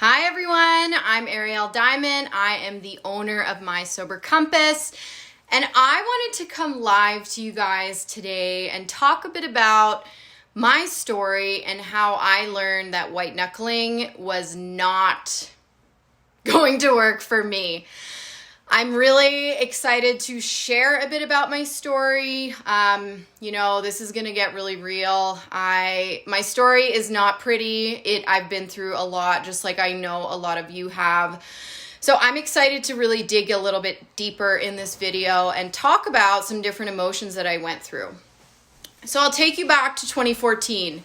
Hi everyone, I'm Arielle Dyment. I am the owner of My Sober Compass, and I wanted to come live to you guys today and talk a bit about my story and how I learned that white knuckling was not going to work for me. I'm really excited to share a bit about my story. This is gonna get really real. My story is not pretty. I've been through a lot, just like I know a lot of you have. So I'm excited to really dig a little bit deeper in this video and talk about some different emotions that I went through. So I'll take you back to 2014.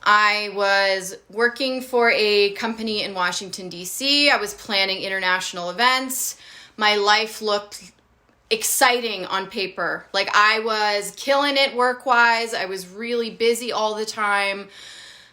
I was working for a company in Washington, D.C. I was planning international events. My life looked exciting on paper. Like I was killing it work-wise. I was really busy all the time.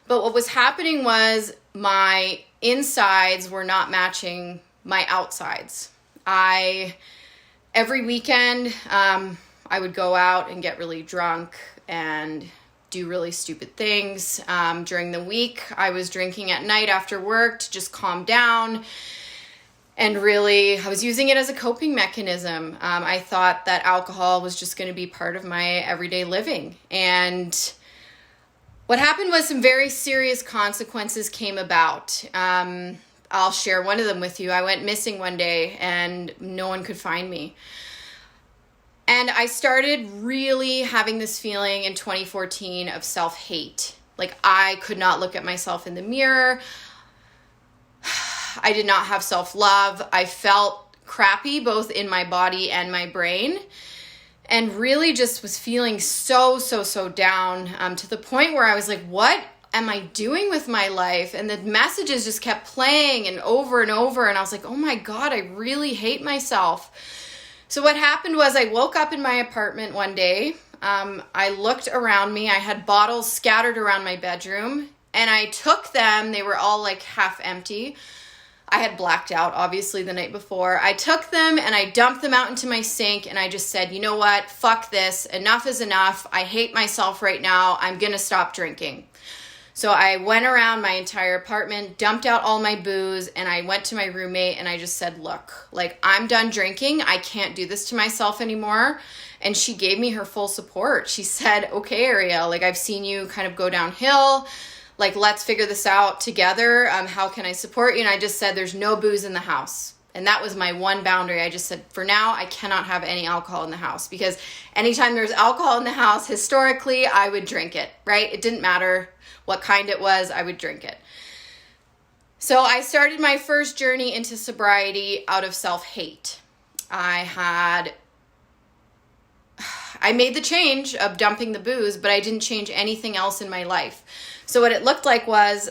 But what was happening was my insides were not matching my outsides. Every weekend, I would go out and get really drunk and do really stupid things. During the week, I was drinking at night after work to just calm down. And really, I was using it as a coping mechanism. I thought that alcohol was just going to be part of my everyday living. And what happened was some very serious consequences came about. I'll share one of them with you. I went missing one day and no one could find me. And I started really having this feeling in 2014 of self-hate. Like I could not look at myself in the mirror. I did not have self-love. I felt crappy both in my body and my brain, and really just was feeling so down to the point where I was like, what am I doing with my life? And the messages just kept playing and over, and I was like, oh my God, I really hate myself. So what happened was I woke up in my apartment one day. I looked around me. I had bottles scattered around my bedroom, and I took them. They were all like half empty. I had blacked out, obviously, the night before. I took them and I dumped them out into my sink, and I just said, you know what? Fuck this. Enough is enough. I hate myself right now. I'm going to stop drinking. So I went around my entire apartment, dumped out all my booze, and I went to my roommate and I just said, look, like I'm done drinking. I can't do this to myself anymore. And she gave me her full support. She said, okay, Arielle, like I've seen you kind of go downhill. Like, let's figure this out together. How can I support you? And I just said, there's no booze in the house. And that was my one boundary. I just said, for now, I cannot have any alcohol in the house, because anytime there's alcohol in the house, historically, I would drink it, right? It didn't matter what kind it was, I would drink it. So I started my first journey into sobriety out of self-hate. I made the change of dumping the booze, but I didn't change anything else in my life. So what it looked like was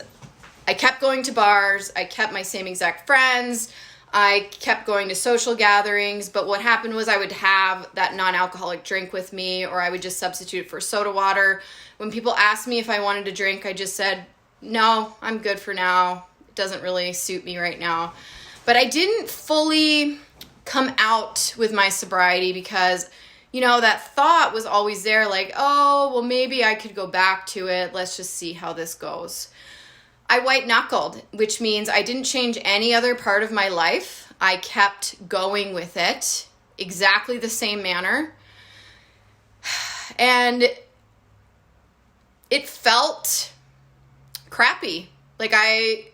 I kept going to bars, I kept my same exact friends, I kept going to social gatherings, but what happened was I would have that non-alcoholic drink with me, or I would just substitute for soda water. When people asked me if I wanted to drink, I just said, no, I'm good for now. It doesn't really suit me right now. But I didn't fully come out with my sobriety because that thought was always there, like, oh, well, maybe I could go back to it. Let's just see how this goes. I white knuckled, which means I didn't change any other part of my life. I kept going with it exactly the same manner. And it felt crappy. Like I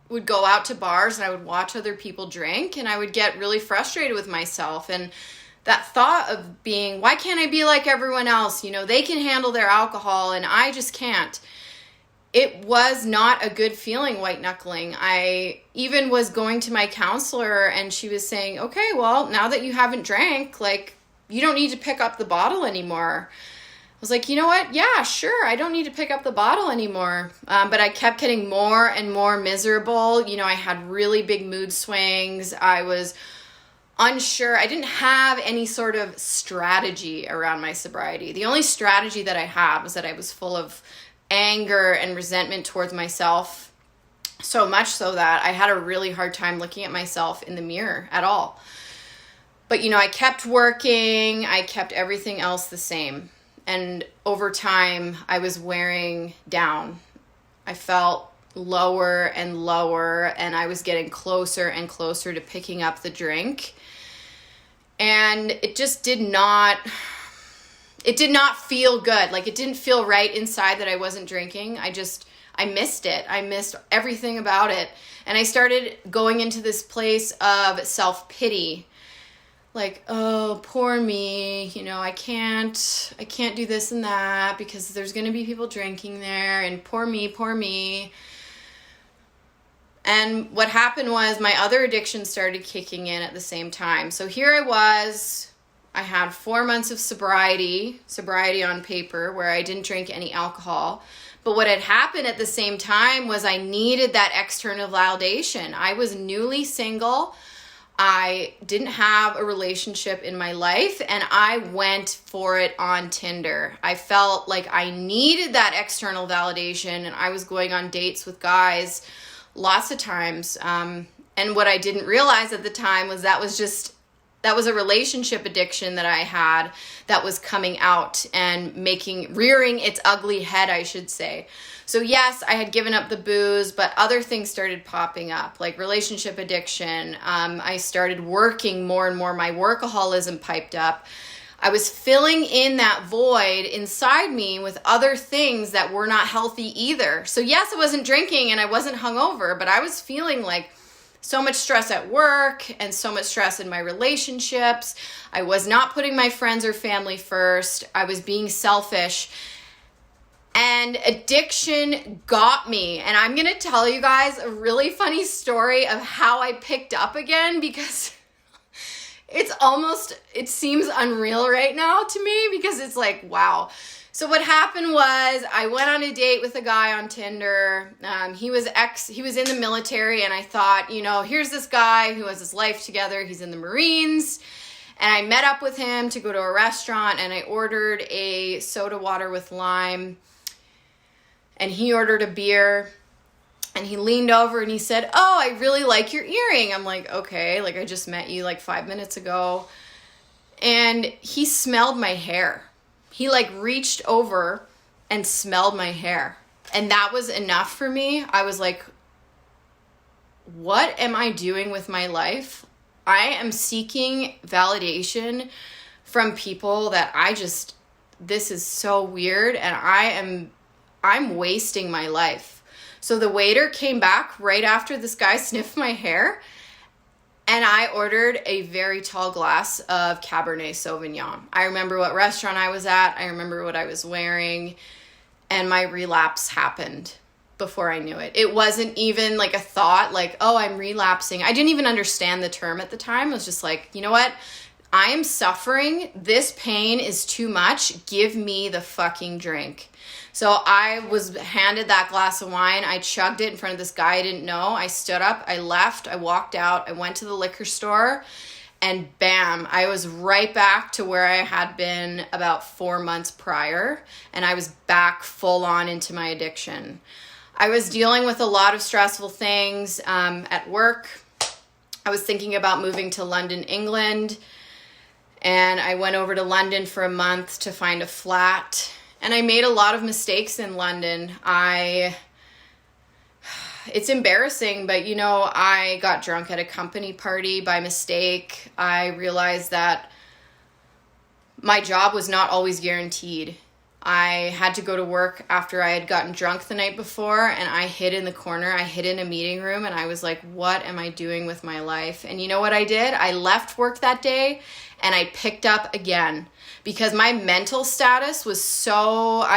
would go out to bars and I would watch other people drink and I would get really frustrated with myself. And that thought of being, why can't I be like everyone else? They can handle their alcohol and I just can't. It was not a good feeling, white knuckling. I even was going to my counselor and she was saying, okay, well, now that you haven't drank, like you don't need to pick up the bottle anymore. I was like, you know what? Yeah, sure. I don't need to pick up the bottle anymore. But I kept getting more and more miserable. I had really big mood swings. I was unsure. I didn't have any sort of strategy around my sobriety. The only strategy that I had was that I was full of anger and resentment towards myself, so much so that I had a really hard time looking at myself in the mirror at all. But, I kept working. I kept everything else the same. And over time, I was wearing down. I felt lower and lower, and I was getting closer and closer to picking up the drink. And it just did not feel good. Like, it didn't feel right inside that I wasn't drinking. I missed it. I missed everything about it. And I started going into this place of self-pity. Like, oh, poor me, you know, I can't do this and that because there's going to be people drinking there, and poor me. And what happened was my other addiction started kicking in at the same time. So here I was, I had 4 months of sobriety on paper, where I didn't drink any alcohol. But what had happened at the same time was I needed that external validation. I was newly single. I didn't have a relationship in my life, and I went for it on Tinder. I felt like I needed that external validation, and I was going on dates with guys lots of times. And what I didn't realize at the time was that was a relationship addiction that I had that was coming out and rearing its ugly head, I should say. So yes, I had given up the booze, but other things started popping up, like relationship addiction. I started working more and more. My workaholism piped up. I was filling in that void inside me with other things that were not healthy either. So yes, I wasn't drinking and I wasn't hungover, but I was feeling like so much stress at work and so much stress in my relationships. I was not putting my friends or family first. I was being selfish. And addiction got me. And I'm going to tell you guys a really funny story of how I picked up again, because it seems unreal right now to me, because it's like, wow. So what happened was I went on a date with a guy on Tinder. He was in the military, and I thought, you know, here's this guy who has his life together. He's in the Marines. And I met up with him to go to a restaurant, and I ordered a soda water with lime. And he ordered a beer, and he leaned over and he said, "Oh, I really like your earring." I'm like, okay, like I just met you like 5 minutes ago. And he smelled my hair. He like reached over and smelled my hair. And that was enough for me. I was like, what am I doing with my life? I am seeking validation from people that this is so weird, and I'm wasting my life. So the waiter came back right after this guy sniffed my hair, and I ordered a very tall glass of Cabernet Sauvignon. I remember what restaurant I was at. I remember what I was wearing, and my relapse happened before I knew it. It wasn't even like a thought like, oh, I'm relapsing. I didn't even understand the term at the time. I was just like, you know what? I am suffering. This pain is too much. Give me the fucking drink. So I was handed that glass of wine. I chugged it in front of this guy I didn't know. I stood up, I left, I walked out, I went to the liquor store, and bam, I was right back to where I had been about 4 months prior, and I was back full on into my addiction. I was dealing with a lot of stressful things at work. I was thinking about moving to London, England, and I went over to London for a month to find a flat. And I made a lot of mistakes in London. It's embarrassing, but you know, I got drunk at a company party by mistake. I realized that my job was not always guaranteed. I had to go to work after I had gotten drunk the night before, and I hid in the corner. I hid in a meeting room, and I was like, what am I doing with my life? And you know what I did? I left work that day, and I picked up again, because my mental status I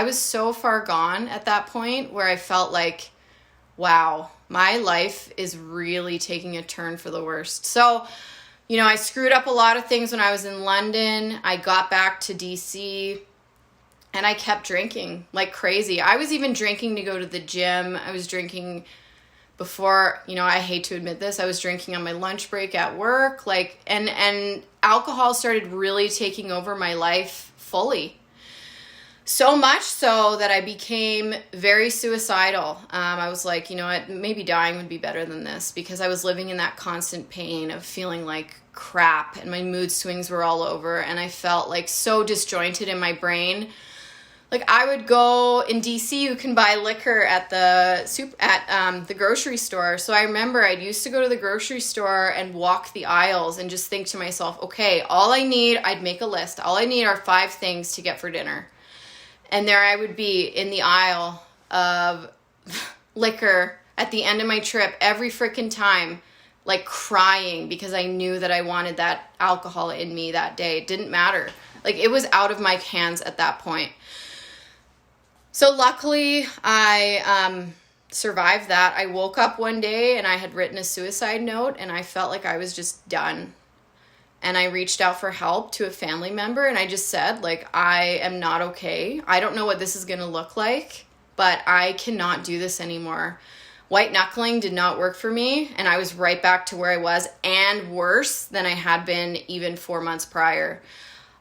was so far gone at that point, where I felt like, wow, my life is really taking a turn for the worst. So, you know, I screwed up a lot of things when I was in London. I got back to DC, and I kept drinking like crazy. I was even drinking to go to the gym. I was drinking before, you know, I hate to admit this, I was drinking on my lunch break at work, like, and alcohol started really taking over my life fully. So much so that I became very suicidal. I was like, you know what, maybe dying would be better than this, because I was living in that constant pain of feeling like crap, and my mood swings were all over, and I felt like so disjointed in my brain. Like I would go in DC, you can buy liquor at the grocery store. So I remember I used to go to the grocery store and walk the aisles and just think to myself, okay, I'd make a list. All I need are 5 things to get for dinner. And there I would be in the aisle of liquor at the end of my trip every freaking time, like crying because I knew that I wanted that alcohol in me that day. It didn't matter. Like it was out of my hands at that point. So luckily I survived that. I woke up one day and I had written a suicide note and I felt like I was just done. And I reached out for help to a family member and I just said, like, I am not okay. I don't know what this is going to look like, but I cannot do this anymore. White knuckling did not work for me and I was right back to where I was and worse than I had been even 4 months prior.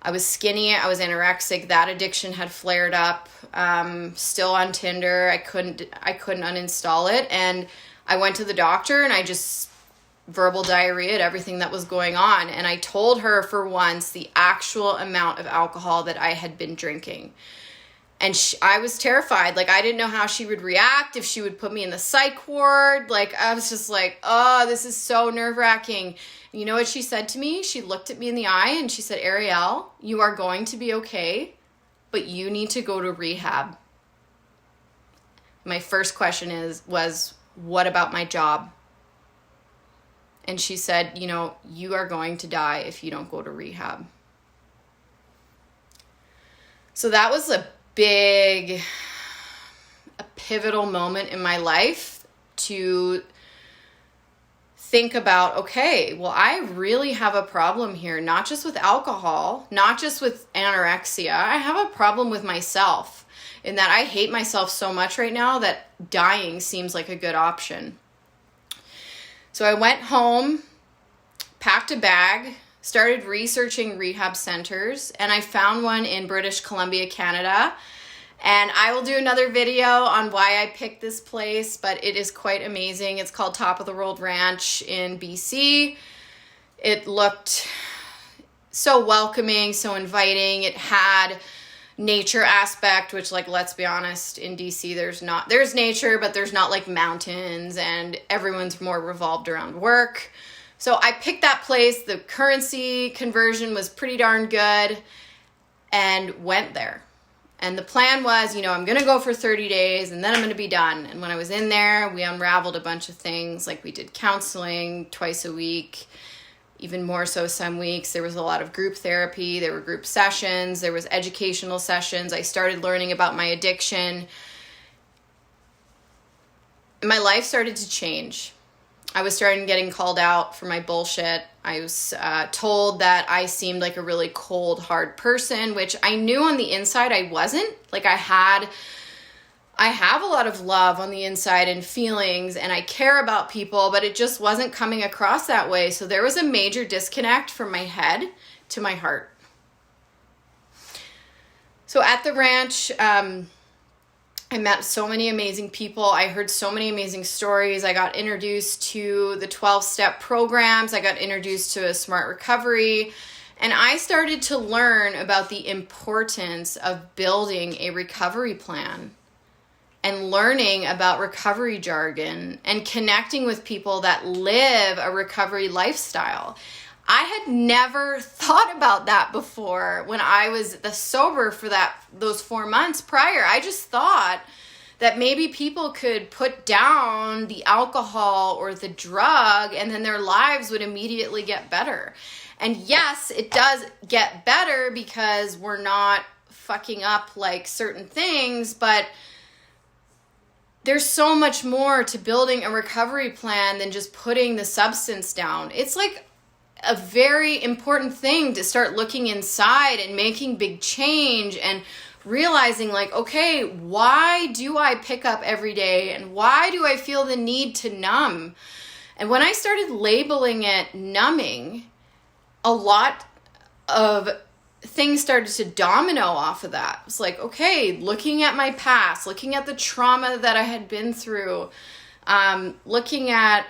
I was skinny, I was anorexic, that addiction had flared up, still on Tinder, I couldn't uninstall it, and I went to the doctor and I just verbal diarrheaed everything that was going on, and I told her for once the actual amount of alcohol that I had been drinking. And I was terrified. Like, I didn't know how she would react, if she would put me in the psych ward. Like, I was just like, oh, this is so nerve-wracking. You know what she said to me? She looked at me in the eye and she said, Arielle, you are going to be okay, but you need to go to rehab. My first question was, what about my job? And she said, you are going to die if you don't go to rehab. So that was a pivotal moment in my life to think about, okay, well, I really have a problem here, not just with alcohol, not just with anorexia. I have a problem with myself in that I hate myself so much right now that dying seems like a good option. So I went home, packed a bag, started researching rehab centers, and I found one in British Columbia, Canada. And I will do another video on why I picked this place, but it is quite amazing. It's called Top of the World Ranch in BC. It looked so welcoming, so inviting. It had nature aspect, which, like, let's be honest, in DC there's nature, but there's not like mountains, and everyone's more revolved around work. So I picked that place. The currency conversion was pretty darn good and went there. And the plan was, I'm going to go for 30 days and then I'm going to be done. And when I was in there, we unraveled a bunch of things. Like, we did counseling twice a week, even more so some weeks. There was a lot of group therapy. There were group sessions. There was educational sessions. I started learning about my addiction. My life started to change. I was starting getting called out for my bullshit. I was told that I seemed like a really cold, hard person, which I knew on the inside I wasn't. Like, I have a lot of love on the inside and feelings, and I care about people, but it just wasn't coming across that way. So there was a major disconnect from my head to my heart. So at the ranch, I met so many amazing people. I heard so many amazing stories. I got introduced to the 12-step programs. I got introduced to a smart recovery. And I started to learn about the importance of building a recovery plan and learning about recovery jargon and connecting with people that live a recovery lifestyle. I had never thought about that before when I was sober for those 4 months prior. I just thought that maybe people could put down the alcohol or the drug and then their lives would immediately get better. And yes, it does get better because we're not fucking up like certain things, but there's so much more to building a recovery plan than just putting the substance down. It's like a very important thing to start looking inside and making big change and realizing, like, okay, why do I pick up every day and why do I feel the need to numb? And when I started labeling it numbing, a lot of things started to domino off of that. It's like, okay, looking at my past, looking at the trauma that I had been through, looking at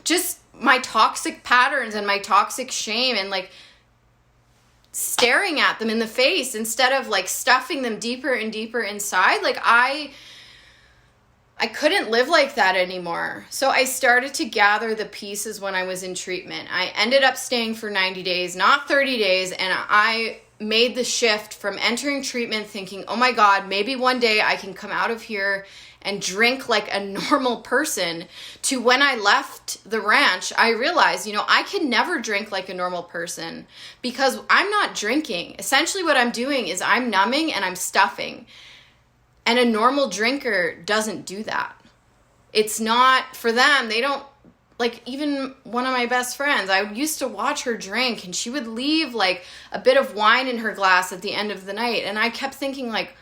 just my toxic patterns and my toxic shame, and like staring at them in the face instead of like stuffing them deeper and deeper inside. Like I couldn't live like that anymore. So I started to gather the pieces when I was in treatment. I ended up staying for 90 days, not 30 days. And I made the shift from entering treatment thinking, oh my God, maybe one day I can come out of here and drink like a normal person, to when I left the ranch, I realized, I can never drink like a normal person because I'm not drinking. Essentially what I'm doing is I'm numbing and I'm stuffing. And a normal drinker doesn't do that. It's not for them. They don't, like, even one of my best friends, I used to watch her drink and she would leave like a bit of wine in her glass at the end of the night. And I kept thinking like,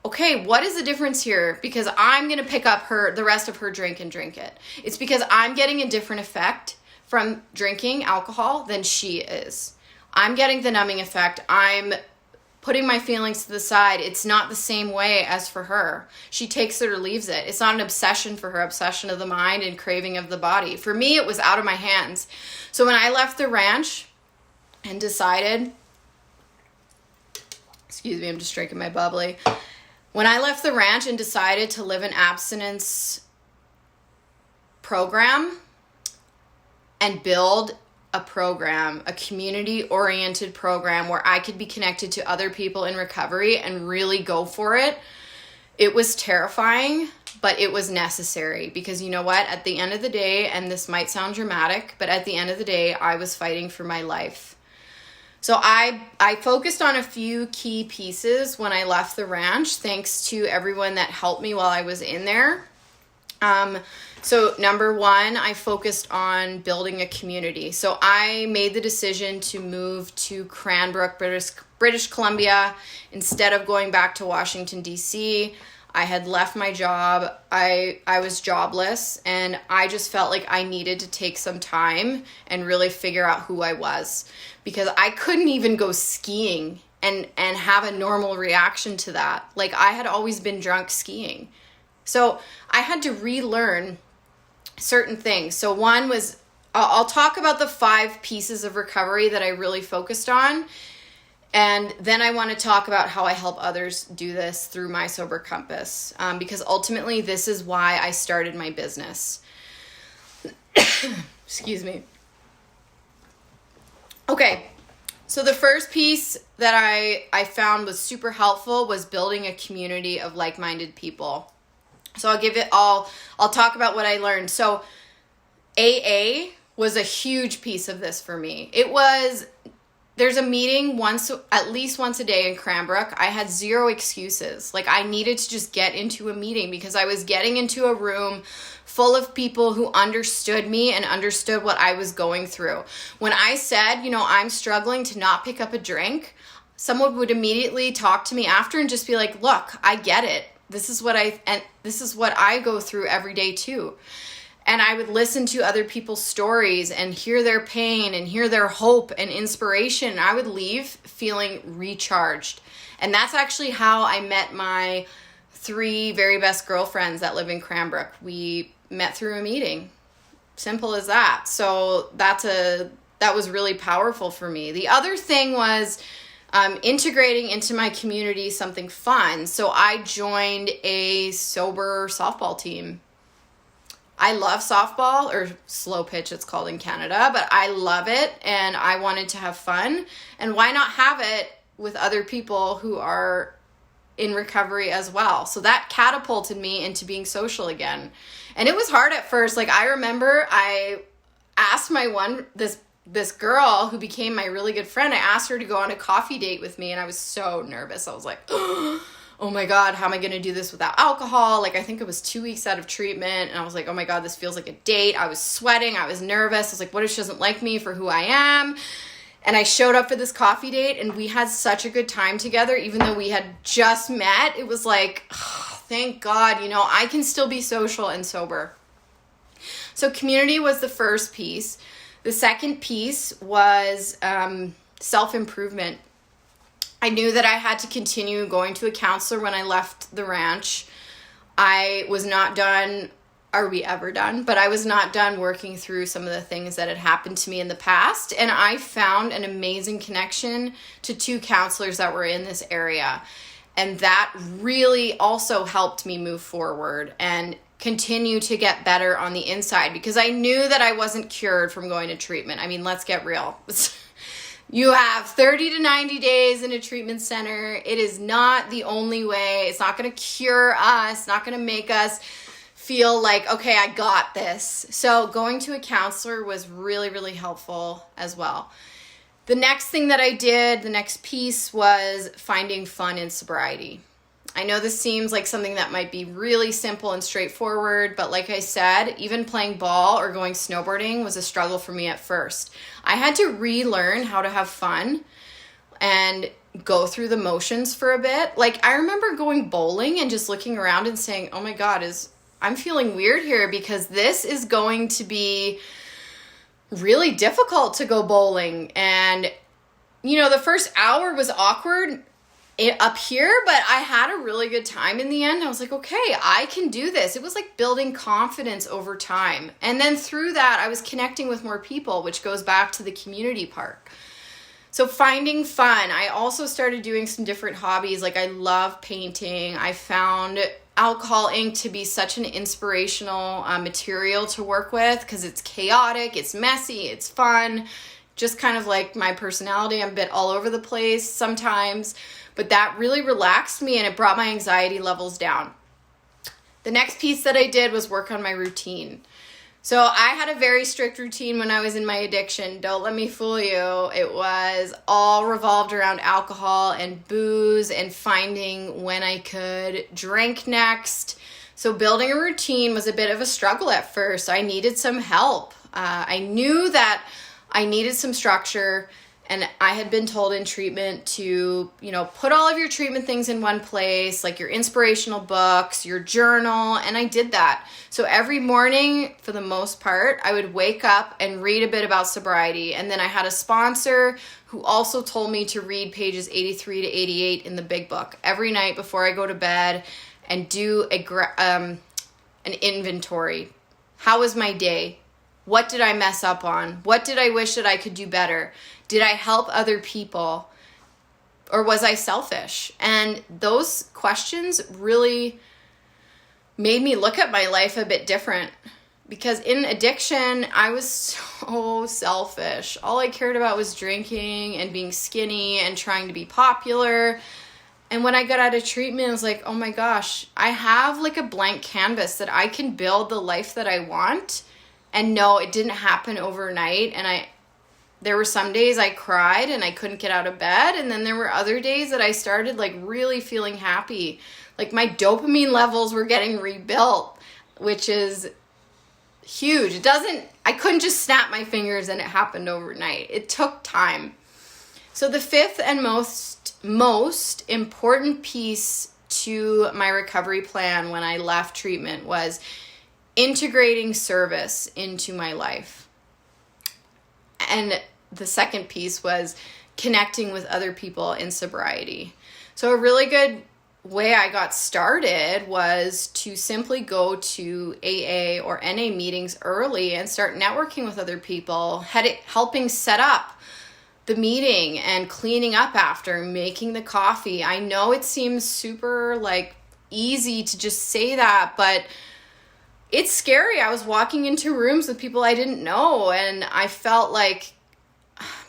okay, what is the difference here? Because I'm going to pick up the rest of her drink and drink it. It's because I'm getting a different effect from drinking alcohol than she is. I'm getting the numbing effect. I'm putting my feelings to the side. It's not the same way as for her. She takes it or leaves it. It's not an obsession for her, obsession of the mind and craving of the body. For me, it was out of my hands. So when I left the ranch and decided, excuse me, I'm just drinking my bubbly. When I left the ranch and decided to live an abstinence program and build a program, a community-oriented program where I could be connected to other people in recovery and really go for it, it was terrifying, but it was necessary because you know what? At the end of the day, and this might sound dramatic, but at the end of the day, I was fighting for my life. So I focused on a few key pieces when I left the ranch, thanks to everyone that helped me while I was in there. So number one, I focused on building a community. So I made the decision to move to Cranbrook, British Columbia, instead of going back to Washington, D.C. I had left my job. I was jobless, and I just felt like I needed to take some time and really figure out who I was, because I couldn't even go skiing and have a normal reaction to that. Like, I had always been drunk skiing. So I had to relearn certain things. So one was, I'll talk about the 5 pieces of recovery that I really focused on. And then I want to talk about how I help others do this through my Sober Compass. Because ultimately, this is why I started my business. Excuse me. Okay. So the first piece that I found was super helpful was building a community of like-minded people. So I'll talk about what I learned. So AA was a huge piece of this for me. There's a meeting at least once a day in Cranbrook. I had 0 excuses. Like, I needed to just get into a meeting because I was getting into a room full of people who understood me and understood what I was going through. When I said, I'm struggling to not pick up a drink, someone would immediately talk to me after and just be like, look, I get it. This is what I go through every day too. And I would listen to other people's stories and hear their pain and hear their hope and inspiration. And I would leave feeling recharged. And that's actually how I met my 3 very best girlfriends that live in Cranbrook. We met through a meeting. Simple as that. So that was really powerful for me. The other thing was integrating into my community something fun. So I joined a sober softball team. I love softball, or slow pitch it's called in Canada, but I love it and I wanted to have fun. And why not have it with other people who are in recovery as well? So that catapulted me into being social again. And it was hard at first. Like, I remember I asked this girl who became my really good friend, I asked her to go on a coffee date with me, and I was so nervous. I was like, oh my God, how am I going to do this without alcohol? Like, I think it was 2 weeks out of treatment, and I was like, oh my God, this feels like a date. I was sweating. I was nervous. I was like, what if she doesn't like me for who I am? And I showed up for this coffee date, and we had such a good time together, even though we had just met. It was like, oh, thank God, I can still be social and sober. So community was the first piece. The second piece was self-improvement. I knew that I had to continue going to a counselor when I left the ranch. I was not done are we ever done? But I was not done working through some of the things that had happened to me in the past. And I found an amazing connection to 2 counselors that were in this area. And that really also helped me move forward and continue to get better on the inside, because I knew that I wasn't cured from going to treatment. I mean, let's get real. You have 30 to 90 days in a treatment center. It is not the only way. It's not going to cure us, not going to make us feel like, okay, I got this. So going to a counselor was really, really helpful as well. The next thing that I did, the next piece, was finding fun in sobriety. I know this seems like something that might be really simple and straightforward, but like I said, even playing ball or going snowboarding was a struggle for me at first. I had to relearn how to have fun and go through the motions for a bit. Like, I remember going bowling and just looking around and saying, oh my God, I'm feeling weird here, because this is going to be really difficult to go bowling. And, the first hour was awkward up here, but I had a really good time in the end. I was like, okay, I can do this. It was like building confidence over time. And then through that, I was connecting with more people, which goes back to the community part. So finding fun. I also started doing some different hobbies. Like, I love painting. I found alcohol ink to be such an inspirational material to work with, because it's chaotic, it's messy, it's fun, just kind of like my personality. I'm a bit all over the place sometimes, but that really relaxed me and it brought my anxiety levels down. The next piece that I did was work on my routine. So I had a very strict routine when I was in my addiction. Don't let me fool you. It was all revolved around alcohol and booze and finding when I could drink next. So building a routine was a bit of a struggle at first. I needed some help. I knew that I needed some structure, and I had been told in treatment to, put all of your treatment things in one place, like your inspirational books, your journal, and I did that. So every morning, for the most part, I would wake up and read a bit about sobriety, and then I had a sponsor who also told me to read pages 83 to 88 in the big book every night before I go to bed, and do an inventory. How was my day? What did I mess up on? What did I wish that I could do better? Did I help other people? Or was I selfish? And those questions really made me look at my life a bit different. Because in addiction, I was so selfish. All I cared about was drinking and being skinny and trying to be popular. And when I got out of treatment, I was like, oh my gosh, I have like a blank canvas that I can build the life that I want. And no, it didn't happen overnight. And there were some days I cried and I couldn't get out of bed. And then there were other days that I started like really feeling happy. Like my dopamine levels were getting rebuilt, which is huge. I couldn't just snap my fingers and it happened overnight. It took time. So the fifth and most important piece to my recovery plan when I left treatment was integrating service into my life. And the second piece was connecting with other people in sobriety. So a really good way I got started was to simply go to AA or NA meetings early and start networking with other people, helping set up the meeting and cleaning up after, making the coffee. I know it seems super easy to just say that, but it's scary. I was walking into rooms with people I didn't know, and I felt like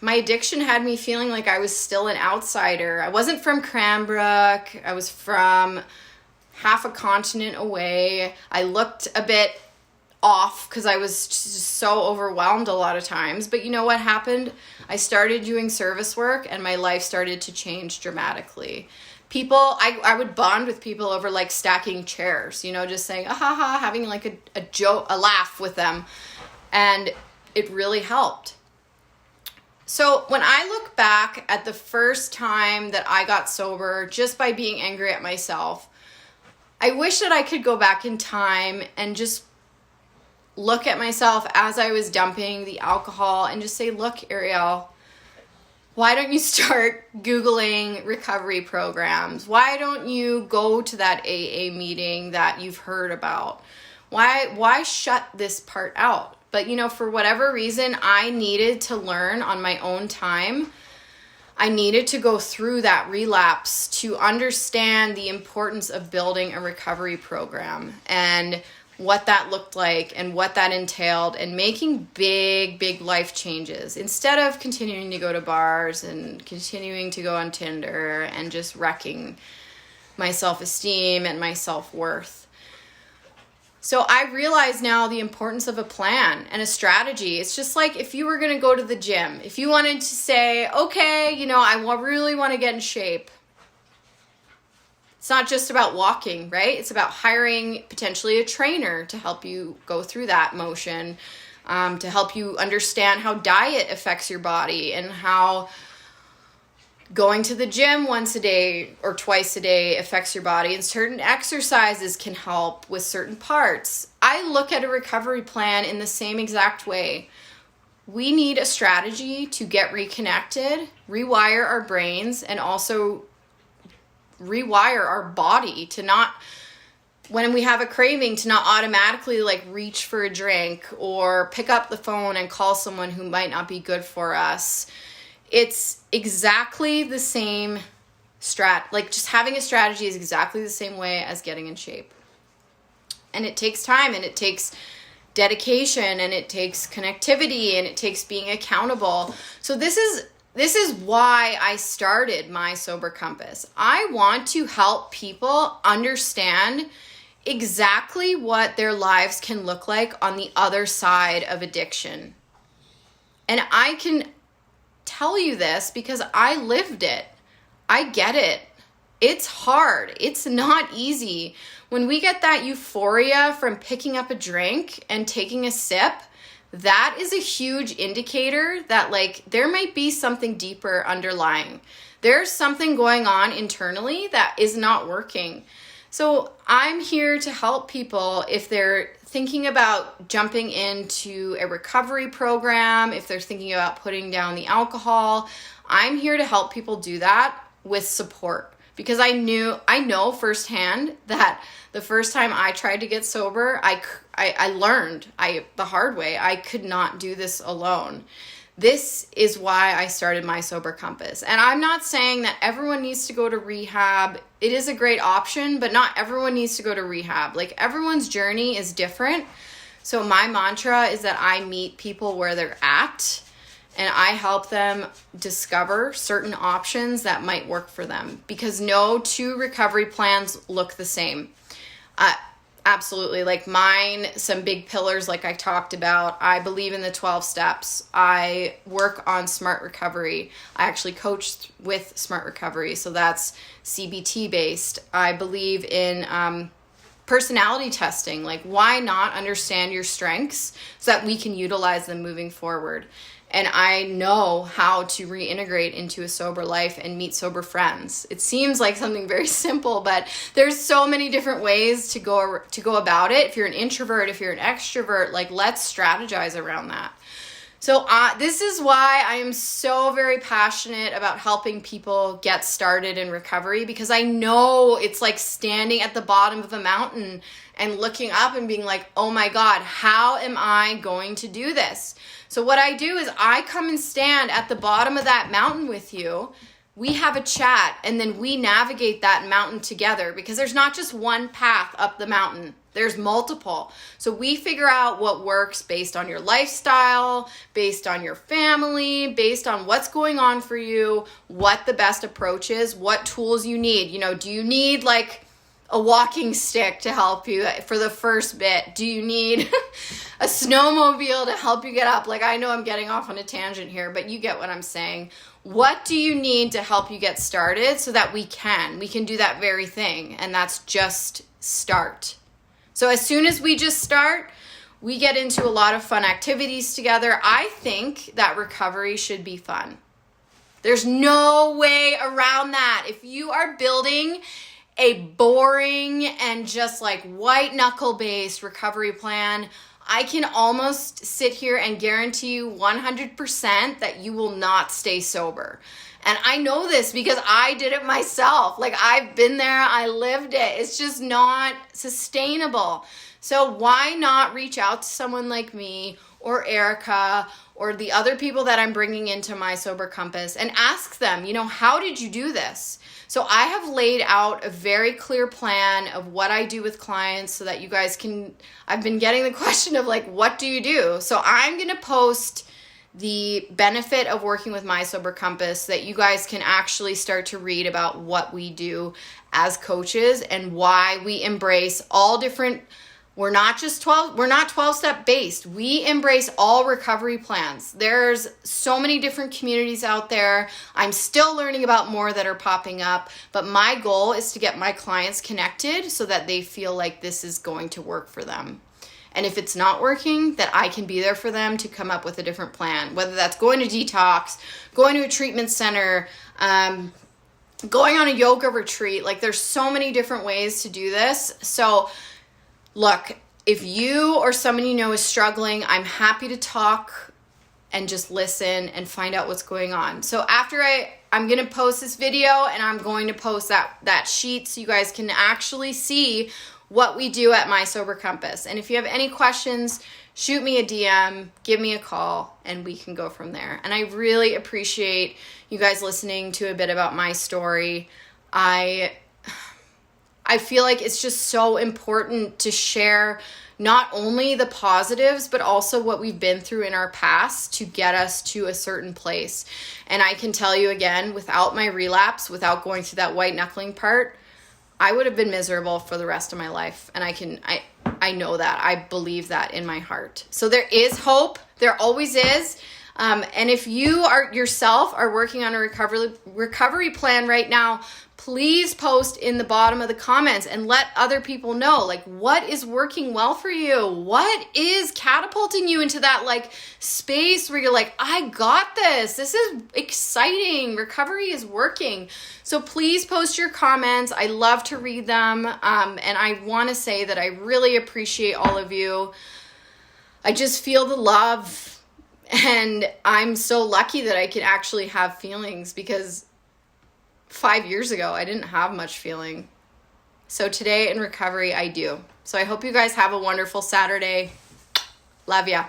my addiction had me feeling like I was still an outsider. I wasn't from Cranbrook. I was from half a continent away. I looked a bit off because I was just so overwhelmed a lot of times. But you know what happened? I started doing service work and my life started to change dramatically. I would bond with people over stacking chairs, just saying, having a joke, a laugh with them. And it really helped. So when I look back at the first time that I got sober, just by being angry at myself, I wish that I could go back in time and just look at myself as I was dumping the alcohol and just say, look, Arielle, why don't you start Googling recovery programs? Why don't you go to that AA meeting that you've heard about? Why shut this part out? But, for whatever reason, I needed to learn on my own time. I needed to go through that relapse to understand the importance of building a recovery program and what that looked like and what that entailed, and making big life changes instead of continuing to go to bars and continuing to go on Tinder and just wrecking my self-esteem and my self-worth. So I realize now the importance of a plan and a strategy. It's just like if you were going to go to the gym, if you wanted to say, okay, I really want to get in shape. It's not just about walking, right? It's about hiring potentially a trainer to help you go through that motion, to help you understand how diet affects your body and how going to the gym once a day or twice a day affects your body, and certain exercises can help with certain parts. I look at a recovery plan in the same exact way. We need a strategy to get reconnected, rewire our brains, and also rewire our body to not, when we have a craving, to not automatically reach for a drink or pick up the phone and call someone who might not be good for us. It's exactly the same just having a strategy is exactly the same way as getting in shape. And it takes time, and it takes dedication, and it takes connectivity, and it takes being accountable. So this is why I started my Sober Compass. I want to help people understand exactly what their lives can look like on the other side of addiction. And I can tell you this because I lived it. I get it. It's hard. It's not easy. When we get that euphoria from picking up a drink and taking a sip, that is a huge indicator that there might be something deeper underlying. There's something going on internally that is not working. So I'm here to help people if they're thinking about jumping into a recovery program, if they're thinking about putting down the alcohol. I'm here to help people do that with support, because I know firsthand that the first time I tried to get sober, I learned the hard way. I could not do this alone. This is why I started my Sober Compass. And I'm not saying that everyone needs to go to rehab. It is a great option, but not everyone needs to go to rehab. Everyone's journey is different. So my mantra is that I meet people where they're at, and I help them discover certain options that might work for them, because no two recovery plans look the same. Absolutely. Mine, some big pillars I talked about. I believe in the 12 steps. I work on smart recovery. I actually coached with smart recovery, so that's CBT based. I believe in personality testing. Why not understand your strengths so that we can utilize them moving forward? And I know how to reintegrate into a sober life and meet sober friends. It seems like something very simple, but there's so many different ways to go about it. If you're an introvert, if you're an extrovert, let's strategize around that. So this is why I am so very passionate about helping people get started in recovery, because I know it's like standing at the bottom of a mountain and looking up and being like, oh my God, how am I going to do this? So what I do is I come and stand at the bottom of that mountain with you. We have a chat, and then we navigate that mountain together, because there's not just one path up the mountain. There's multiple. So we figure out what works based on your lifestyle, based on your family, based on what's going on for you, what the best approach is, what tools you need. Do you need a walking stick to help you for the first bit? Do you need a snowmobile to help you get up? I know I'm getting off on a tangent here, but you get what I'm saying. What do you need to help you get started so that we can do that very thing? And that's just start. So as soon as we just start, we get into a lot of fun activities together. I think that recovery should be fun. There's no way around that. If you are building a boring and just white knuckle based recovery plan, I can almost sit here and guarantee you 100% that you will not stay sober. And I know this because I did it myself. I've been there, I lived it. It's just not sustainable. So why not reach out to someone like me or Erica or the other people that I'm bringing into my Sober Compass and ask them, how did you do this? So I have laid out a very clear plan of what I do with clients so that you guys I've been getting the question of like, what do you do? So I'm going to post the benefit of working with my Sober Compass so that you guys can actually start to read about what we do as coaches and why we embrace all different. We're not 12-step based. We embrace all recovery plans. There's so many different communities out there. I'm still learning about more that are popping up, but my goal is to get my clients connected so that they feel like this is going to work for them. And if it's not working, that I can be there for them to come up with a different plan, whether that's going to detox, going to a treatment center, going on a yoga retreat. Like there's so many different ways to do this. So look, if you or someone you know is struggling, I'm happy to talk and just listen and find out what's going on. So after I'm going to post this video and I'm going to post that sheet so you guys can actually see what we do at My Sober Compass. And if you have any questions, shoot me a DM, give me a call, and we can go from there. And I really appreciate you guys listening to a bit about my story. I feel like it's just so important to share not only the positives, but also what we've been through in our past to get us to a certain place. And I can tell you again, without my relapse, without going through that white knuckling part, I would have been miserable for the rest of my life. And I know that. I believe that in my heart. So there is hope. There always is. And if you yourself are working on a recovery plan right now, please post in the bottom of the comments and let other people know, like, what is working well for you? What is catapulting you into that, like, space where you're like, I got this. This is exciting. Recovery is working. So please post your comments. I love to read them. And I want to say that I really appreciate all of you. I just feel the love. And I'm so lucky that I can actually have feelings because 5 years ago, I didn't have much feeling. So today in recovery, I do. So I hope you guys have a wonderful Saturday. Love ya.